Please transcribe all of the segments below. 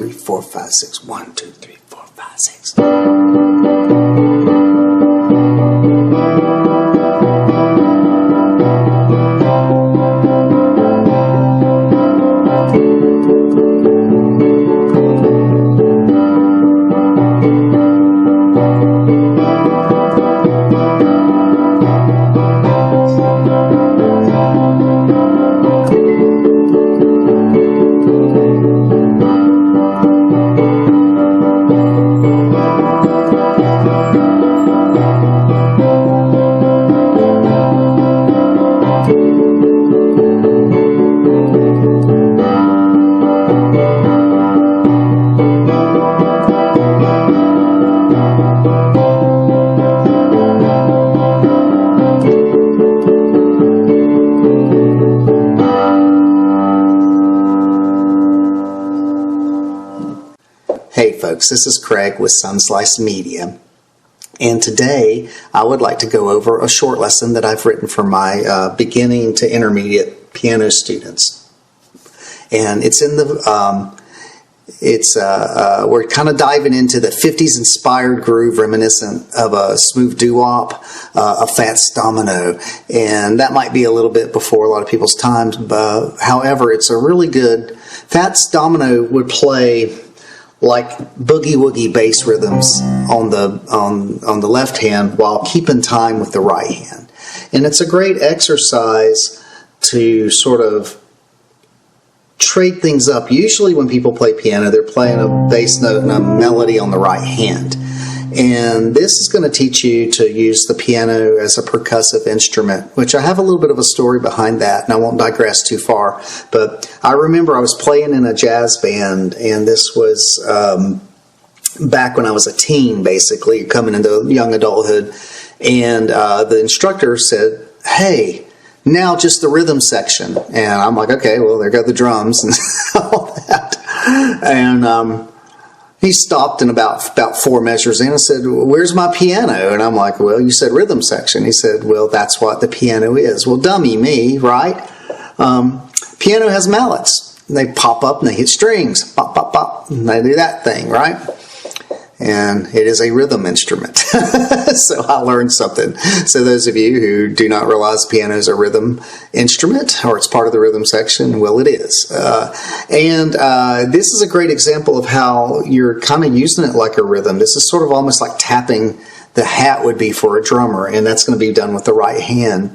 3, 4, 5, 6. 1, 2, 3, 4, 5, 6. Hey folks, this is Craig with SunSlice Media, and today I would like to go over a short lesson that I've written for my beginning to intermediate piano students. And it's in the we're kind of diving into the 50s inspired groove reminiscent of a smooth doo-wop, a Fats Domino, and that might be a little bit before a lot of people's times, but however, it's a really good. Fats Domino would play like boogie woogie bass rhythms on the left hand while keeping time with the right hand. And it's a great exercise to sort of trade things up. Usually when people play piano, they're playing a bass note and a melody on the right hand. And this is going to teach you to use the piano as a percussive instrument, which I have a little bit of a story behind that, and I won't digress too far. But I remember I was playing in a jazz band, and this was back when I was a teen, basically, coming into young adulthood. And the instructor said, "Hey, now just the rhythm section." And I'm like, okay, well, there go the drums and all that. And he stopped in about 4 measures in and said, "Where's my piano?" And I'm like, "Well, you said rhythm section." He said, "Well, that's what the piano is." Well, dummy me, right? Piano has mallets. And they pop up and they hit strings. Pop, pop, pop. And they do that thing, right? And it is a rhythm instrument. So I learned something. So those of you who do not realize piano is a rhythm instrument, or it's part of the rhythm section, well, it is. This is a great example of how you're kind of using it like a rhythm. This is sort of almost like tapping the hat would be for a drummer, and that's going to be done with the right hand.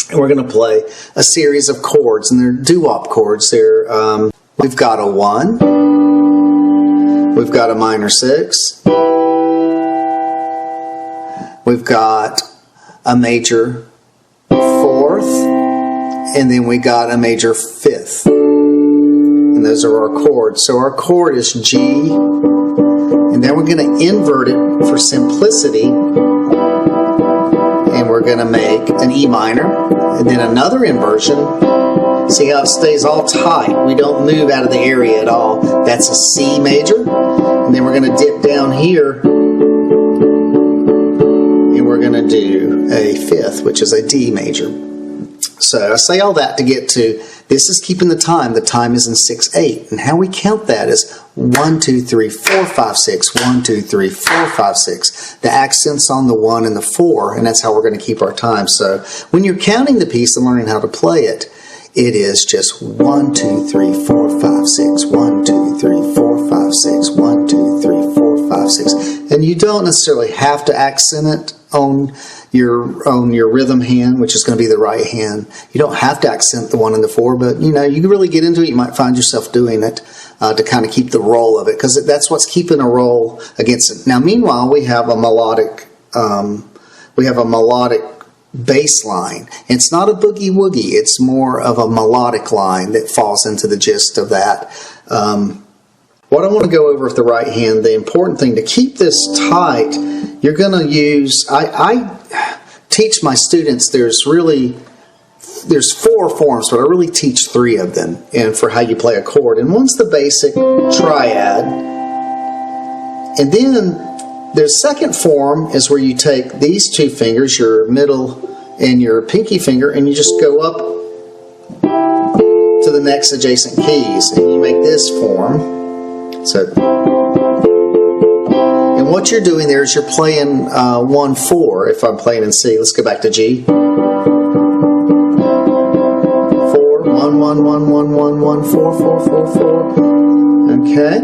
And we're going to play a series of chords, and they're doo-wop chords. We've got a 1. We've got a minor 6. We've got a major 4th, and then we got a major 5th. And those are our chords. So our chord is G, and then we're going to invert it for simplicity, and we're going to make an E minor, and then another inversion. See how it stays all tight. We don't move out of the area at all. That's a C major. And then we're going to dip down here. And we're going to do a 5th, which is a D major. So I say all that to get to, this is keeping the time. The time is in 6/8. And how we count that is 1, 2, 3, 4, 5, 6. 1, 2, 3, 4, 5, 6. The accent's on the 1 and the 4. And that's how we're going to keep our time. So when you're counting the piece and learning how to play it, it is just 1, 2, 3, 4, 5, 6. 1, 2, 3, 4, 5, 6. 1, 2, 3, 4, 5, 6. And you don't necessarily have to accent it on your rhythm hand, which is going to be the right hand. You don't have to accent the 1 and the 4, but you know, you can really get into it. You might find yourself doing it to kind of keep the roll of it, because that's what's keeping a roll against it. Now, meanwhile, we have a melodic bass line. It's not a boogie woogie, it's more of a melodic line that falls into the gist of that. What I want to go over with the right hand, the important thing to keep this tight, you're going to use, I teach my students, there's 4 forms, but I really teach 3 of them, and for how you play a chord. And one's the basic triad, and then the second form is where you take these 2 fingers, your middle and your pinky finger, and you just go up to the next adjacent keys, and you make this form. So, and what you're doing there is you're playing 1/4. If I'm playing in C, let's go back to G. 4, 1, 1, 1, 1, 1, 1, 4, 4, 4, 4. Okay.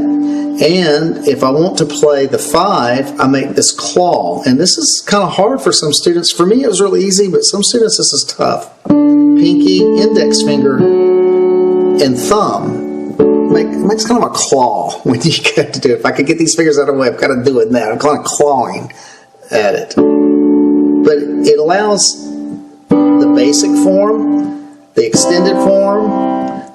And if I want to play the 5, I make this claw. And this is kind of hard for some students. For me, it was really easy, but some students, this is tough. Pinky, index finger, and thumb makes kind of a claw when you get to do it. If I could get these fingers out of the way, I've got to do it now. I'm kind of clawing at it. But it allows the basic form, the extended form,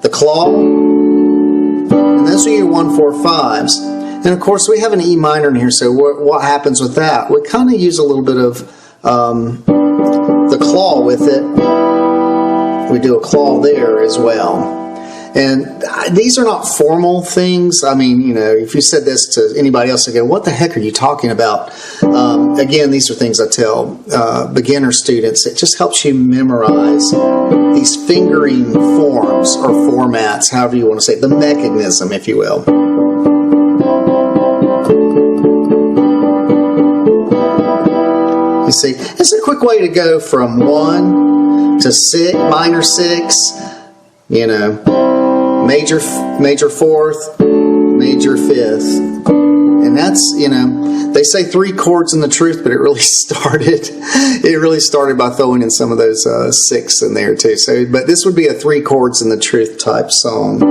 the claw, and those are your 1, 4, 5s. And of course, we have an E minor in here, so what happens with that? We kind of use a little bit of the claw with it. We do a claw there as well. And these are not formal things. I mean, you know, if you said this to anybody else, they go, what the heck are you talking about? Again, these are things I tell beginner students. It just helps you memorize these fingering forms or formats, however you want to say it, the mechanism, if you will. You see, it's a quick way to go from 1 to 6, minor 6, you know, major 4th, major 5th. And that's, you know, they say 3 chords in the truth, but it really started by throwing in some of those 6 in there too. So, but this would be a 3 chords in the truth type song.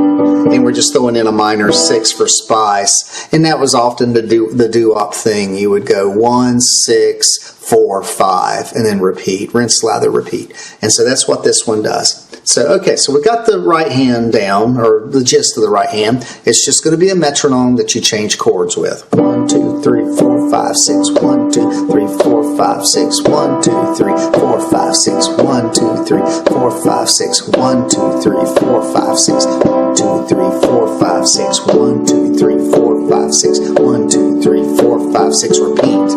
And we're just throwing in a minor 6 for spice. And that was often the doo-wop thing. You would go 1, 6, 4, 5, and then repeat, rinse, lather, repeat. And so that's what this one does. So, okay, so we got the right hand down, or the gist of the right hand. It's just going to be a metronome that you change chords with. 1, 2, 3, 4, 5, 6. 1, 2, 3, 4, 5, 6. 1, 2, 3, 4, 5, 6. 1, 2, 3, 4, 5, 6. 1, 2, 3, 4, 5, 6. 1, 2, 3, 4, 5, 6. 1, 2, 3, 4, 5, 6. 1, 2, 3, 4, 5, 6. Repeat.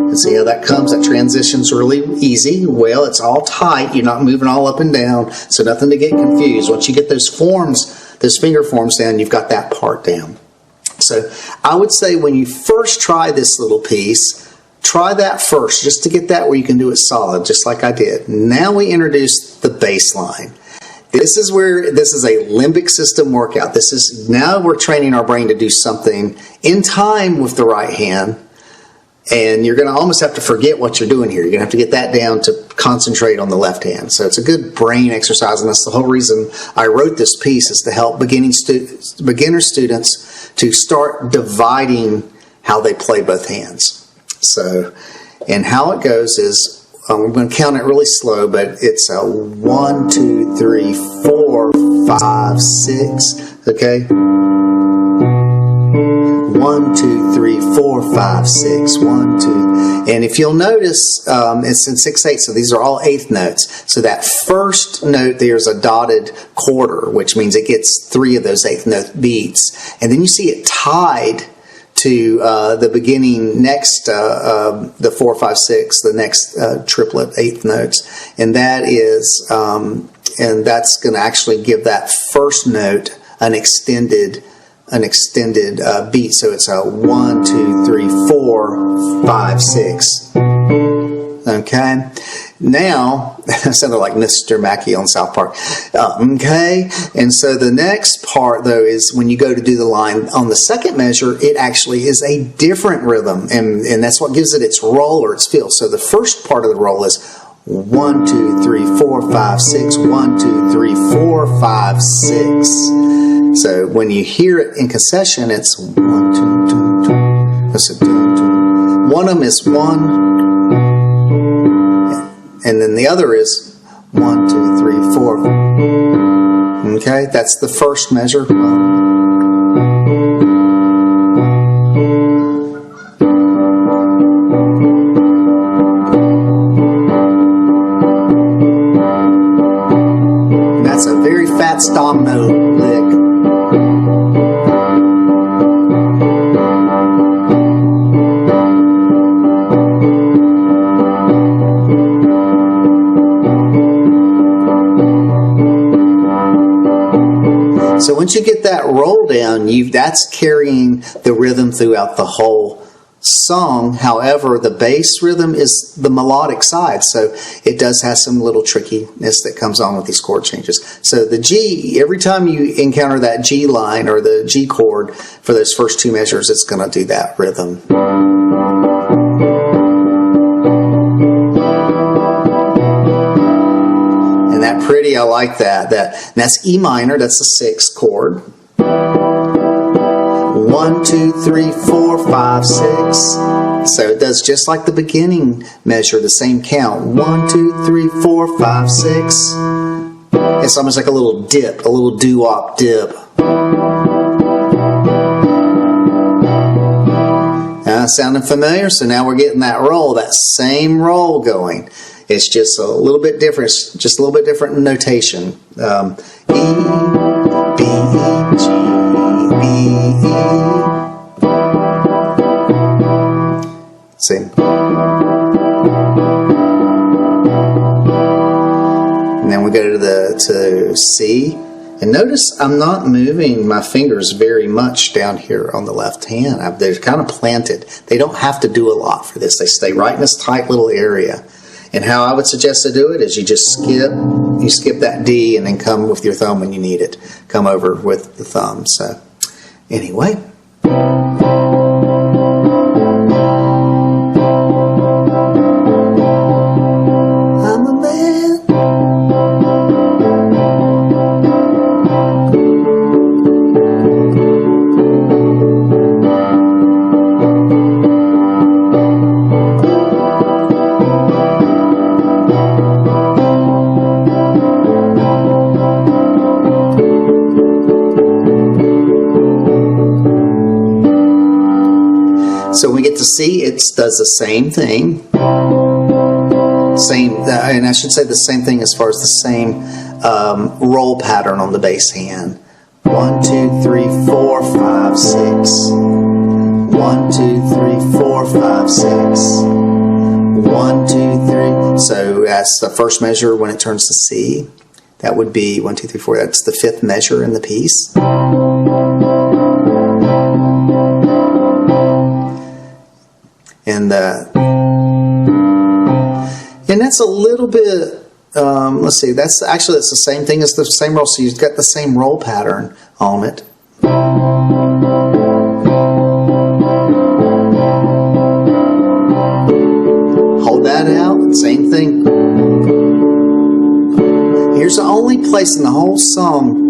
And see how that comes? That transition's really easy. Well, it's all tight. You're not moving all up and down, so nothing to get confused. Once you get those forms, those finger forms down, you've got that part down. So I would say when you first try this little piece, try that first just to get that where you can do it solid, just like I did. Now we introduce the bass line. This is where this is a limbic system workout. This is now we're training our brain to do something in time with the right hand. And you're going to almost have to forget what you're doing here. You're going to have to get that down to concentrate on the left hand. So it's a good brain exercise, and that's the whole reason I wrote this piece, is to help beginner students to start dividing how they play both hands. So, and how it goes is, I'm going to count it really slow, but it's a 1, 2, 3, 4, 5, 6, okay? 1, 2, 3, 4, 5, 6, 1, 2. And if you'll notice, it's in 6/8, so these are all eighth notes. So that first note, there's a dotted quarter, which means it gets 3 of those eighth note beats. And then you see it tied to the beginning next, the 4, 5, 6, the next triplet eighth notes. And that is, and that's going to actually give that first note an extended beat. So it's a 1, 2, 3, 4, 5, 6. Okay. Now, I sounded like Mr. Mackey on South Park. Okay. And so the next part, though, is when you go to do the line on the second measure, it actually is a different rhythm. And that's what gives it its roll or its feel. So the first part of the roll is 1, 2, 3, 4, 5, 6. 1, 2, 3, 4, 5, 6. So when you hear it in concession, it's 1, 2, 2, 2. That's a 2, 2. One of them is 1, and then the other is 1, 2, 3, 4. Okay, that's the first measure. And that's a very Fats Domino lick. So when once you get that roll down, that's carrying the rhythm throughout the whole song. However, the bass rhythm is the melodic side, so it does have some little trickiness that comes on with these chord changes. So the G, every time you encounter that G line or the G chord for those first two measures, it's going to do that rhythm. And that pretty, I like that. That's E minor, that's the 6th chord. 1, 2, 3, 4, 5, 6. So it does just like the beginning measure, the same count. 1, 2, 3, 4, 5, 6. It's almost like a little dip, a little doo-wop dip. Sounding familiar? So now we're getting that roll, that same roll going. It's just a little bit different, just a little bit different notation. E, B, G, B, E. See. And then we go to C. And notice I'm not moving my fingers very much down here on the left hand. They're kind of planted. They don't have to do a lot for this. They stay right in this tight little area. And how I would suggest to do it is you just skip that D and then come with your thumb when you need it. Come over with the thumb. So anyway. I'm a man. So when we get to C, it does the same thing. And I should say the same thing as far as the same roll pattern on the bass hand. 1, 2, 3, 4, 5, 6. 1, 2, 3, 4, 5, 6. 1, 2, 3. So that's the first measure when it turns to C. That would be 1, 2, 3, 4. That's the 5th measure in the piece. And that's a little bit, let's see, that's the same thing as the same roll, so you've got the same roll pattern on it. Hold that out, same thing. Here's the only place in the whole song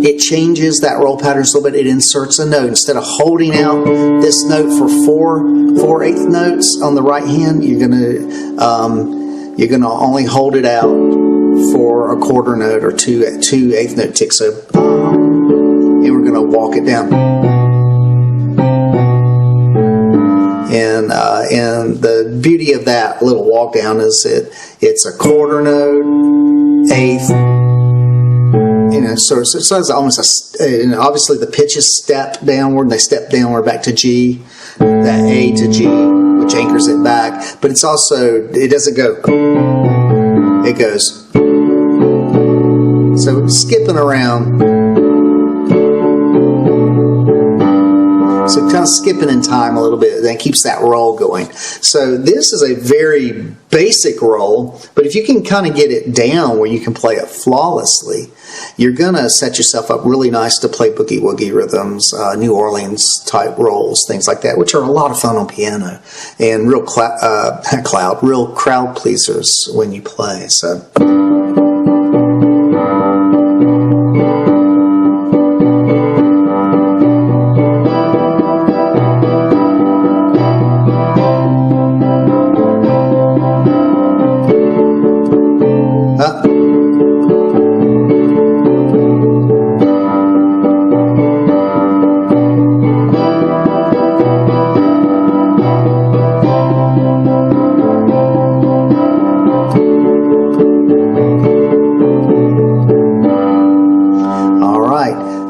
it changes that roll pattern a little bit. It inserts a note. Instead of holding out this note for 4/8 notes on the right hand, you're gonna only hold it out for a quarter note or two 8th note ticks. So, and we're gonna walk it down. And the beauty of that little walk down is it's a quarter note, 8th. So it's almost obviously the pitches step downward, and they step downward back to G, that A to G, which anchors it back. But it's also, it doesn't go, it goes. So skipping around. So kind of skipping in time a little bit, that keeps that roll going. So this is a very basic roll, but if you can kind of get it down where you can play it flawlessly, you're going to set yourself up really nice to play boogie woogie rhythms, New Orleans type rolls, things like that, which are a lot of fun on piano and real real crowd pleasers when you play. So.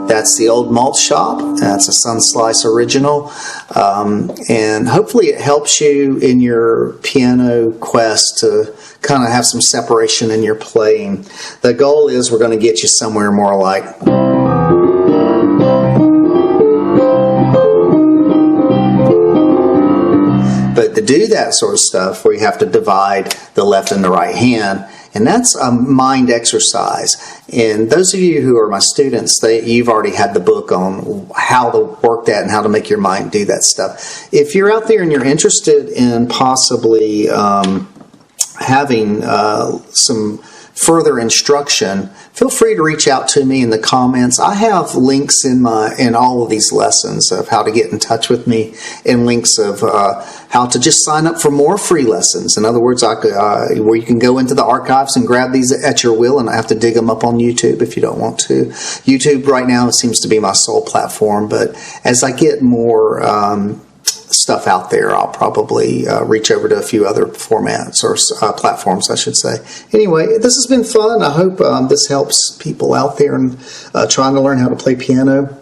That's the old Malt shop. That's a SunSlice original. And hopefully it helps you in your piano quest to kind of have some separation in your playing. The goal is we're going to get you somewhere more like... But to do that sort of stuff where you have to divide the left and the right hand, and that's a mind exercise. And those of you who are my students, you've already had the book on how to work that and how to make your mind do that stuff. If you're out there and you're interested in possibly having some further instruction, feel free to reach out to me in the comments. I have links in all of these lessons of how to get in touch with me, and links of how to just sign up for more free lessons. In other words, where you can go into the archives and grab these at your will and not have to dig them up on YouTube if you don't want to. YouTube right now seems to be my sole platform, but as I get more stuff out there, I'll probably reach over to a few other formats or platforms, I should say. Anyway, this has been fun. I hope this helps people out there and trying to learn how to play piano.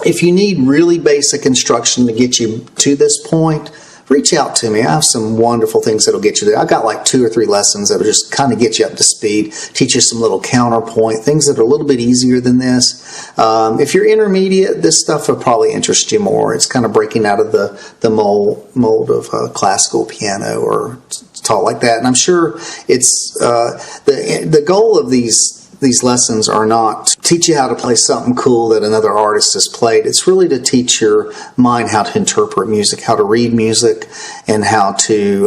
If you need really basic instruction to get you to this point, reach out to me. I have some wonderful things that'll get you there. I got like 2 or 3 lessons that will just kind of get you up to speed, teach you some little counterpoint, things that are a little bit easier than this. If you're intermediate, this stuff will probably interest you more. It's kind of breaking out of the mold of classical piano or taught like that. And I'm sure it's the goal of these lessons are not to teach you how to play something cool that another artist has played. It's really to teach your mind how to interpret music, how to read music, and how to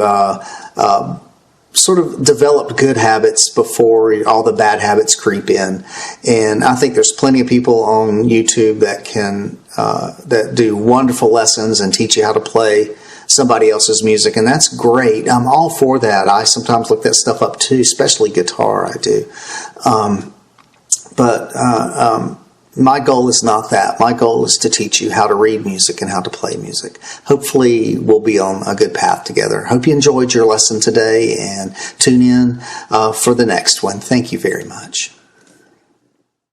sort of develop good habits before all the bad habits creep in. And I think there's plenty of people on YouTube that can that do wonderful lessons and teach you how to play somebody else's music, and that's great. I'm all for that. I sometimes look that stuff up too, especially guitar. I do. But my goal is not that. My goal is to teach you how to read music and how to play music. Hopefully we'll be on a good path together. Hope you enjoyed your lesson today, and tune in for the next one. Thank you very much.